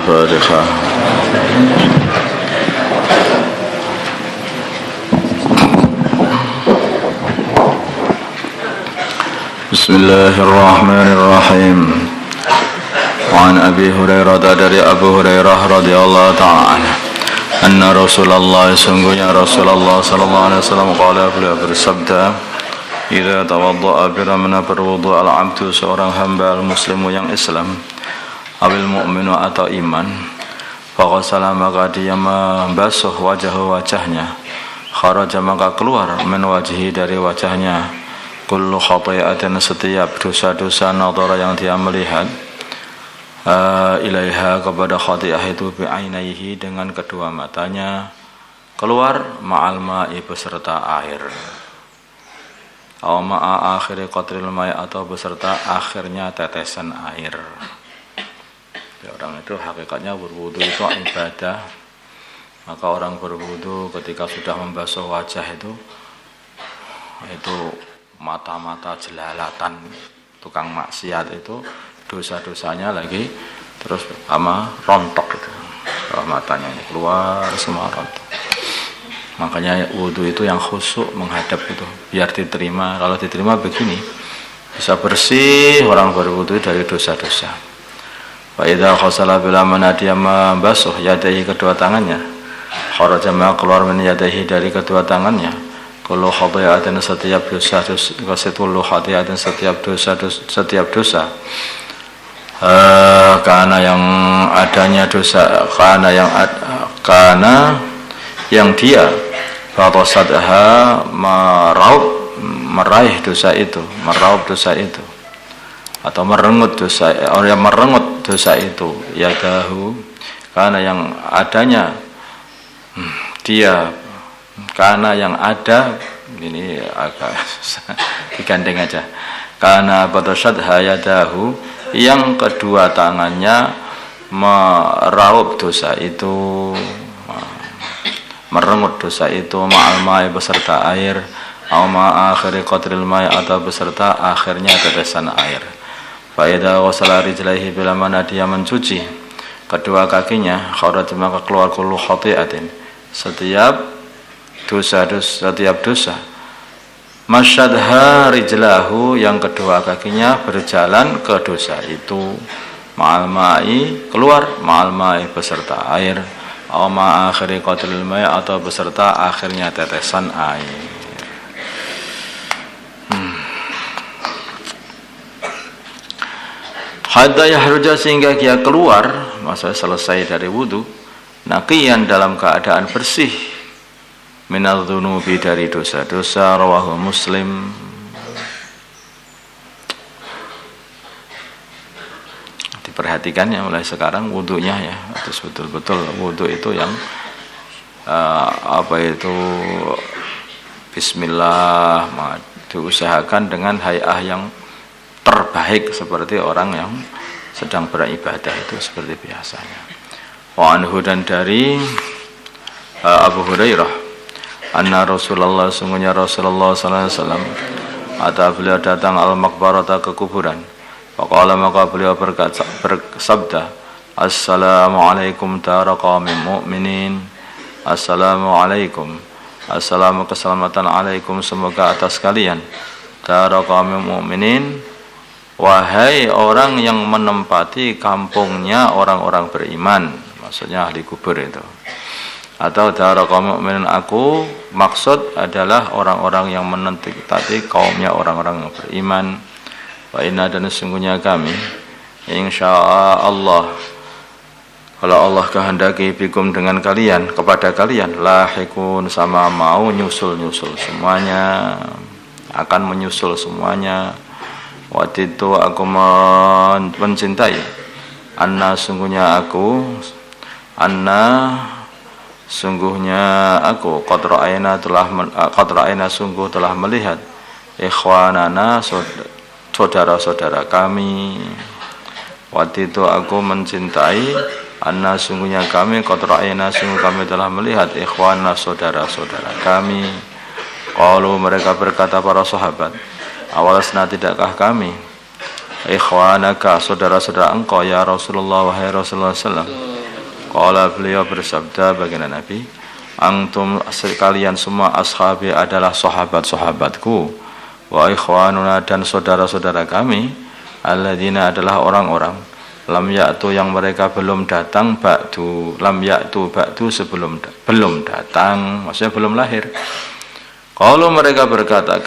Al-Fatihah. Bismillahirrahmanirrahim. Wa an Abi Hurairah, dari Abu Hurairah radhiyallahu ta'ala anna Rasulullah, sungguhnya Rasulullah sallallahu alaihi wasallam qala, beliau bersabda, idza tawadda'a, bila mana berwudu al-'abdu, seorang hamba al-muslimu yang Islam, awil mu'minu atau iman, faqasala, maka dia membasuh wajahnya, kharaja, maka keluar, min wajhi, dari wajahnya, kullu khati'atin, setiap dosa-dosa, nadhara, yang dia melihat, ilaiha, kepada khati'ah itu, bi'ainaihi, dengan kedua matanya, keluar, ma'al ma'i, beserta air, aw ma'a akhiri qatril ma'i, atau beserta akhirnya tetesan air. Ya, orang itu hakikatnya berwudu itu ibadah. Maka orang berwudu ketika sudah membasuh wajah itu mata-mata jelalatan tukang maksiat itu, dosa-dosanya lagi terus sama rontok itu, matanya ini keluar semua rontok. Makanya wudu itu yang khusyuk menghadap itu biar diterima. Kalau diterima begini, bisa bersih orang berwudu dari dosa-dosa. Wa idza khasala, bila mana dia membasuh yadaihi, kedua tangannya, kharaja, maka keluar min yadaihi, dari kedua tangannya, kullu khati'atin, setiap dosa, kullu khati'atin, setiap dosa, karena yang adanya dosa, karena yang dia fatasadha, meraih dosa itu, meraup dosa itu, atau merengut dosa, orang yang merengut dosa itu, yadahu, karena yang adanya dia, karena yang ada, ini agak digandeng aja, karena fatasadha yadahu, yang kedua tangannya meraup dosa itu, merengut dosa itu, ma'al ma'i, beserta air, aw ma'a akhiri qatril ma'i, atau beserta akhirnya tetesan air. Fa idza ghasala rijlaihi, bila mana dia mencuci kedua kakinya, kharaj, maka keluar kullu khati'atin, setiap dosa, masyadha rijlahu, yang kedua kakinya berjalan ke dosa itu, ma'al ma'i, keluar, ma'al ma'i, beserta air, aw ma'a akhiri qatril ma'i, atau beserta akhirnya tetesan air. Hatta yahruja, sehingga dia keluar, maksudnya selesai dari wudu, naqiyan, dalam keadaan bersih, minadz dzunubi, dari dosa-dosa. Rawahu Muslim. Diperhatikan ya mulai sekarang wudunya ya, terus betul-betul wudu itu yang bismillah, diusahakan dengan hay'ah yang terbaik, seperti orang yang sedang beribadah itu seperti biasanya. Wa anhu, dan dari Abu Hurairah, anna Rasulullah, sungguhnya Rasulullah sallallahu alaihi wasallam, beliau datang al-maqbarata, ke kuburan. Faqala, maka beliau bersabda, assalamualaikum dara qaumin mu'minin, assalamualaikum, assalamu, keselamatan, alaikum, semoga atas kalian, dara qaumin mu'minin, wahai orang yang menempati kampungnya orang-orang beriman, maksudnya ahli kubur itu. Atau dara qaumil mu'minin, aku maksud adalah orang-orang yang menempati kaumnya orang-orang yang beriman. Wa inna, dan sesungguhnya kami, insyaallah, kalau Allah kehendaki, bikum, dengan kalian, kepada kalian, lahikun, sama mau nyusul semuanya, akan menyusul semuanya. Waktu itu aku mencintai, sungguhnya aku qad ra'ayna, sungguh telah melihat, ikhwanana, saudara-saudara kami. Waktu itu aku mencintai, sungguhnya kami, qad ra'ayna, sungguh kami telah melihat, ikhwanana, saudara-saudara kami. Qalu, mereka berkata, para sahabat, awalasna, tidakkah kami, ikhwanaka, saudara-saudara engkau, ya Rasulullah, wahai Rasulullah sallallahu alaihi wasallam, Qala beliau bersabda baginda Nabi, antum sekalian semua ashabi adalah sahabat-sahabatku, wa ikhwanuna dan saudara-saudara kami, alladzina adalah orang-orang lam ya'tu yang mereka belum datang ba'du, lam ya'tu ba'du sebelum belum datang, maksudnya belum lahir. Kalau mereka berkata,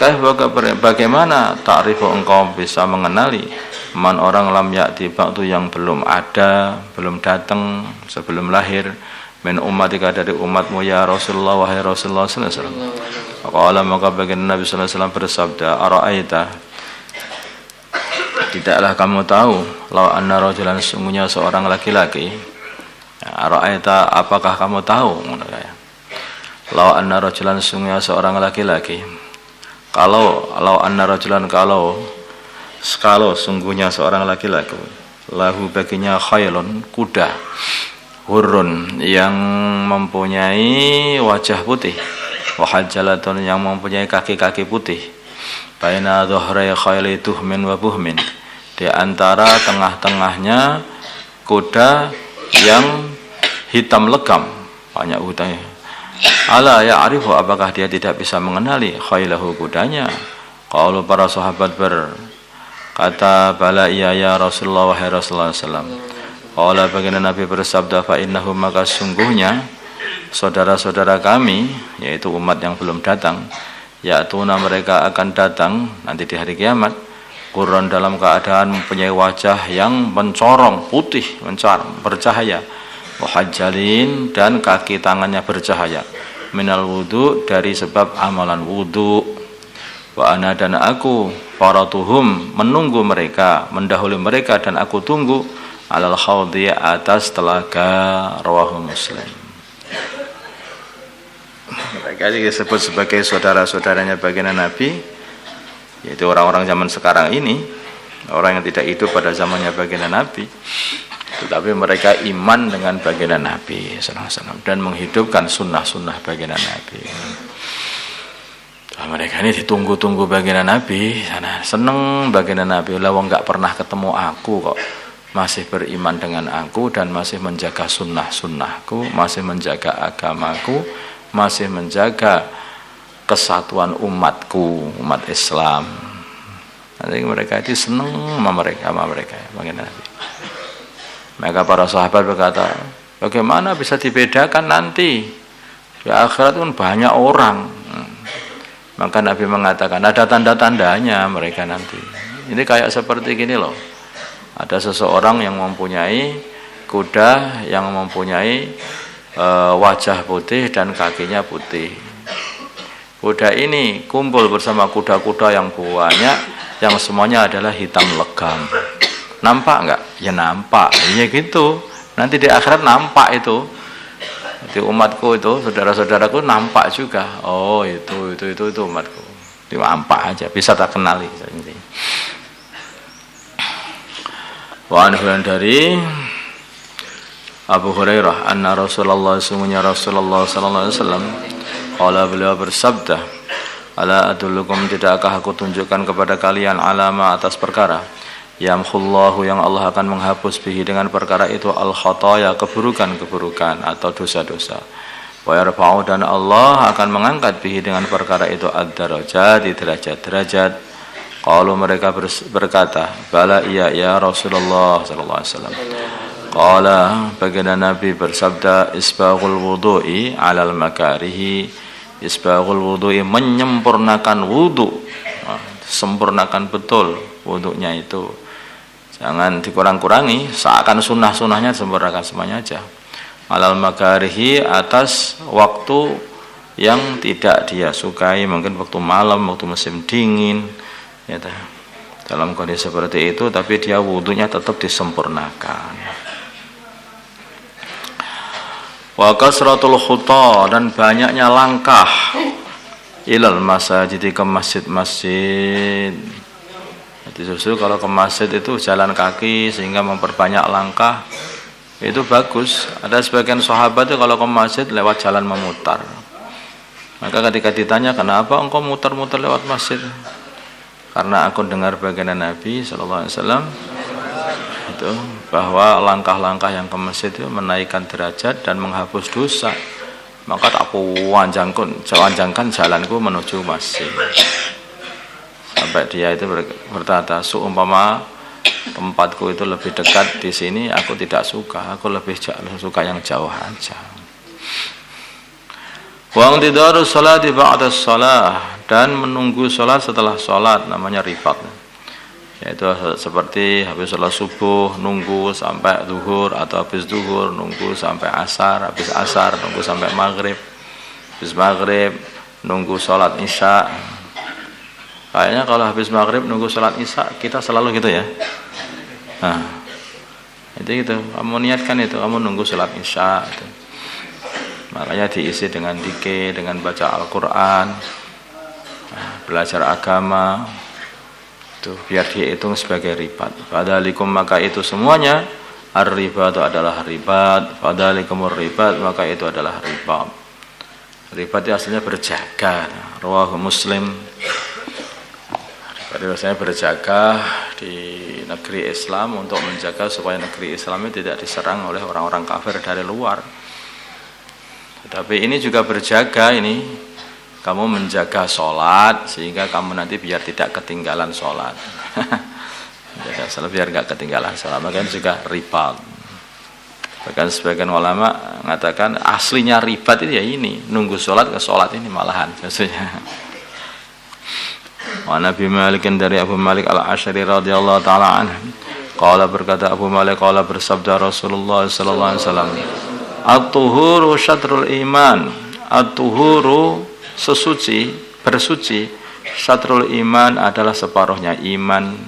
bagaimana ta'rifu engkau bisa mengenali man orang lam ya'ti ba'du yang belum ada, belum datang sebelum lahir, min ummatika dari umatmu ya Rasulullah, wahai Rasulullah sallallahu alaihi wasallam. Qala maka baginda Nabi sallallahu alaihi wasallam bersabda, ara'aita, tidaklah kamu tahu, law anna rajulan sungguhnya seorang laki-laki, ara'aita apakah kamu tahu, law anna rajulan sungguhnya seorang laki-laki, kalau anna rajulan kalau sungguhnya seorang laki-laki, lahu baginya khailun kuda, hurun yang mempunyai wajah putih, wahajjalatun yang mempunyai kaki-kaki putih, baina dhuhrai khayli tuhmin wa buhmin, di antara tengah-tengahnya kuda yang hitam legam, banyak hutangnya. Ala ya'rifu apakah dia tidak bisa mengenali khaylahu kudanya? Kalau para sahabat berkata, bala iya ya Rasulullah, wahai Rasulullah sallallahu alaihi wasallam. Qala baginda Nabi bersabda, fa innahu maka sungguhnya saudara-saudara kami, yaitu umat yang belum datang, ya'tuna mereka akan datang nanti di hari kiamat, qurran dalam keadaan mempunyai wajah yang mencorong, putih, bercahaya, wahajjalin dan kaki tangannya bercahaya, minal wudu dari sebab amalan wudu, wa ana dan aku faratuhum menunggu mereka, mendahului mereka dan aku tunggu, alal khawdi atas telaga, rawahu Muslim. Mereka disebut sebagai saudara-saudaranya baginda Nabi, yaitu orang-orang zaman sekarang ini, orang yang tidak hidup pada zamannya baginda Nabi, tetapi mereka iman dengan baginda Nabi sallallahu alaihi wasallam dan menghidupkan sunnah-sunnah baginda Nabi. Mereka ini ditunggu-tunggu baginda Nabi, seneng baginda Nabi, lah wong nggak pernah ketemu aku kok masih beriman dengan aku dan masih menjaga sunnah-sunnahku, masih menjaga agamaku, masih menjaga kesatuan umatku, umat Islam. Nanti mereka itu seneng sama mereka baginda Nabi. Maka para sahabat berkata, bagaimana bisa dibedakan nanti? Di akhirat kan banyak orang. Maka Nabi mengatakan, ada tanda-tandanya mereka nanti. Ini kayak seperti gini loh. Ada seseorang yang mempunyai kuda, yang mempunyai wajah putih dan kakinya putih. Kuda ini kumpul bersama kuda-kuda yang banyak, yang semuanya adalah hitam legam. Nampak enggak? Ya nampak. Ya gitu. Nanti di akhirat nampak itu. Di umatku itu, saudara-saudaraku nampak juga. Oh, itu umatku. Itu nampak aja, bisa tak kenali. Wa anhu dari Abu Hurairah anna Rasulullah sungguhnya Rasulullah sallallahu alaihi wasallam qala beliau bersabda, ala adullukum tidakkah aku tunjukkan kepada kalian alama atas perkara yamhullahu yang Allah akan menghapus bihi dengan perkara itu al khataya keburukan-keburukan atau dosa-dosa, wa yarfa'u dan Allah akan mengangkat bihi dengan perkara itu ad-darajat derajat-derajat. Qalu mereka berkata, bala iya ya Rasulullah sallallahu alaihi wasallam. Qala baginda Nabi bersabda, isbaghul wudu'i 'alal makarihi, isbaghul wudu'i menyempurnakan wudu, sempurnakan betul wudunya itu, jangan dikurang-kurangi, seakan sunnah-sunnahnya sempurnakan semuanya aja. 'Alal makarihi atas waktu yang tidak dia sukai, mungkin waktu malam, waktu musim dingin. Ya, dalam kondisi seperti itu, tapi dia wudunya tetap disempurnakan. Wa kasratul khuta dan banyaknya langkah ilal masajid ke masjid-masjid. Jadi justru kalau ke masjid itu jalan kaki sehingga memperbanyak langkah itu bagus. Ada sebagian sahabat itu kalau ke masjid lewat jalan memutar. Maka ketika ditanya kenapa engkau muter-muter lewat masjid? Karena aku dengar baginda Nabi sallallahu alaihi wasallam itu bahwa langkah-langkah yang ke masjid itu menaikkan derajat dan menghapus dosa. Maka tak panjangkan jalanku menuju masjid. Sampai dia itu berkata, seumpama tempatku itu lebih dekat di sini, aku tidak suka, aku lebih suka yang jauh aja. Wa intidaru sholati ba'da shalah, dan menunggu sholat setelah sholat, namanya ribat. Yaitu seperti habis sholat subuh nunggu sampai zuhur, atau habis zuhur nunggu sampai asar, habis asar nunggu sampai maghrib, habis maghrib nunggu sholat isya. Kayaknya kalau habis maghrib nunggu sholat isya kita selalu gitu ya. Nah, itu gitu. Kamu niatkan itu, kamu nunggu sholat isya itu. Makanya diisi dengan zikir, dengan baca Al-Quran, belajar agama, itu biar dihitung sebagai ribat. Padahalikum, maka itu semuanya ar-ribat itu adalah ribat. Padahalikumur ribat, maka itu adalah ribat. Ribat itu aslinya berjaga. Rawahu Muslim. Ribat itu aslinya berjaga di negeri Islam, untuk menjaga supaya negeri Islam itu tidak diserang oleh orang-orang kafir dari luar. Tetapi ini juga berjaga, ini kamu menjaga sholat sehingga kamu nanti biar tidak ketinggalan sholat. Biar nggak ketinggalan sholat, makanya juga ribat. Bahkan sebagian ulama mengatakan aslinya ribat itu ya ini, nunggu sholat ke sholat ini malahan maksudnya. Wa Nabi Malik, dari Abu Malik al-Asy'ari radhiyallahu taala anhu, qala, berkata Abu Malik, qala, bersabda Rasulullah sallallahu alaihi wasallam, at-tuhuru syatrul iman, at-tuhuru sesuci, bersuci, syatrul iman adalah separuhnya iman.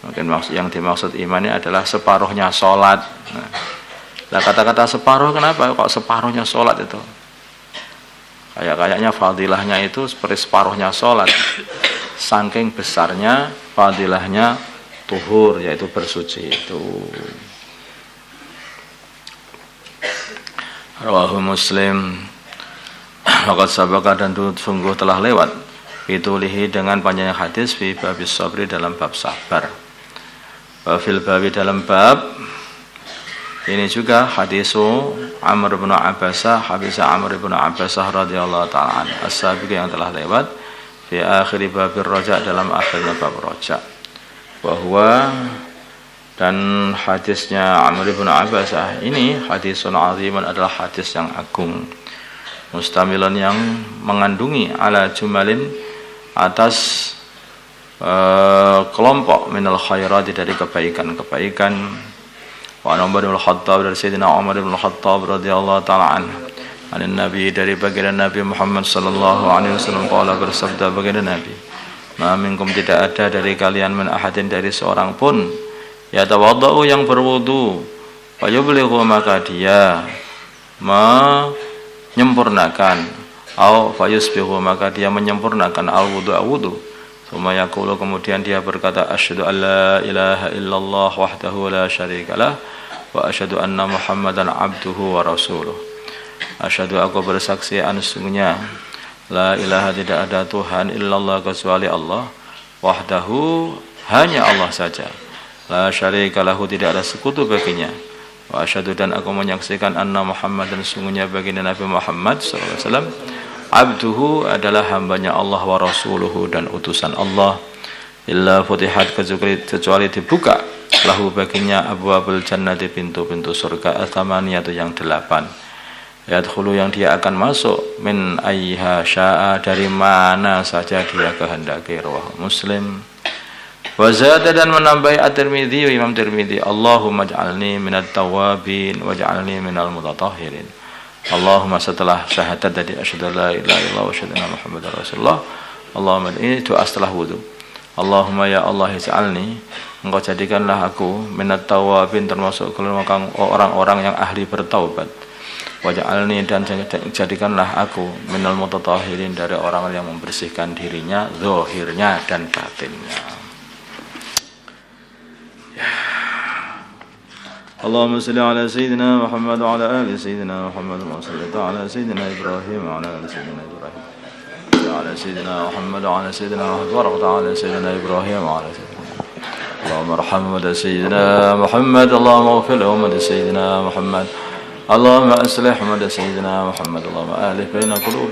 Mungkin yang dimaksud imannya adalah separuhnya sholat. Nah, kata-kata separuh kenapa kok separuhnya sholat itu? Kayaknya fadilahnya itu seperti separuhnya sholat. Saking besarnya fadilahnya tuhur, yaitu bersuci itu. Rawahu Muslim. Waqad sabaka, dan sungguh telah lewat, fitulihi dengan panjangnya hadis, fi babis sabri, dalam bab sabar. Wa fil babi, dalam bab ini juga hadisu Amr bin Abbasah, hadis Amr bin Abbasah radhiyallahu ta'ala anhu, as-sabiq, yang telah lewat, fi akhir babir raja, dalam akhirnya bab raja. Bahwa dan hadisnya Amr bin Abbasah ini hadisun aziman, adalah hadis yang agung, mustamilan, yang mengandungi ala jumalin, atas kelompok minal khairati, dari kebaikan-kebaikan. Wa Umar bin Khattab, dari Sayyidina Umar bin Khattab radhiyallahu ta'ala anhu, anin Nabi, dari baginda Nabi Muhammad sallallahu alaihi wasallam, qala, bersabda baginda Nabi, ma minkum, tidak ada dari kalian, min ahadin, dari seorang pun, yatawaddau, yang berwudu, fa yublighu, maka dia menyempurnakan, au fayusbihu, maka dia menyempurnakan al-wudu, tsumma yaqulu, kemudian dia berkata, asyhadu an la ilaha illallah wahdahu la syarikalah, wa asyhadu anna Muhammadan abduhu wa rasuluh. Asyhadu, aku bersaksi, sesungguhnya la ilaha, tidak ada Tuhan, illallah, kecuali Allah, wahdahu, hanya Allah saja, la syarikalahu, tidak ada sekutu baginya, wa asyhadu, dan aku menyaksikan, anna Muhammad, dan sungguhnya baginda Nabi Muhammad sallallahu alaihi wasallam, abduhu, adalah hambanya Allah, wa rasuluhu, dan utusan Allah. Illa futihat, kecuali dibuka, lahu, baginya, abwabul jannati, pintu-pintu surga, athamaniyatu, yang 8, yadkhulu, yang dia akan masuk, min ayyiha sya'a, dari mana saja dia kehendaki. Rawahu Muslim. Wa zada, dan menambahi at-Tirmidzi, Imam Tirmidzi, Allahumma ij'alni minat tawabin waj'alni minal mutatahhirin. Allahumma, setelah syahadat tadi, asyhadu an la ilaha illallah wa asyhadu anna Muhammadar Rasulullah. Allahumma, ini doa setelah wudu. Allahumma, ya Allah, ij'alni, engkau jadikanlah aku, minat tawabin, termasuk golongan orang-orang yang ahli bertaubat. Waj'alni, dan jadikanlah aku, minal mutatahhirin, dari orang yang membersihkan dirinya, zahirnya dan batinnya. Allahumma salli ala sayyidina Muhammad wa ala ali sayyidina Muhammad, wa salli ala sayyidina Ibrahim wa ala ali sayyidina Ibrahim, wa ala sayyidina Muhammad wa ala sayyidina Muhammad, wa ala sayyidina Ibrahim wa ala sayyidina اللهم ارحم أمة سيدنا محمد اللهم اغفر لأمة سيدنا محمد اللهم أصلح أمة سيدنا محمد اللهم ألف بين قلوب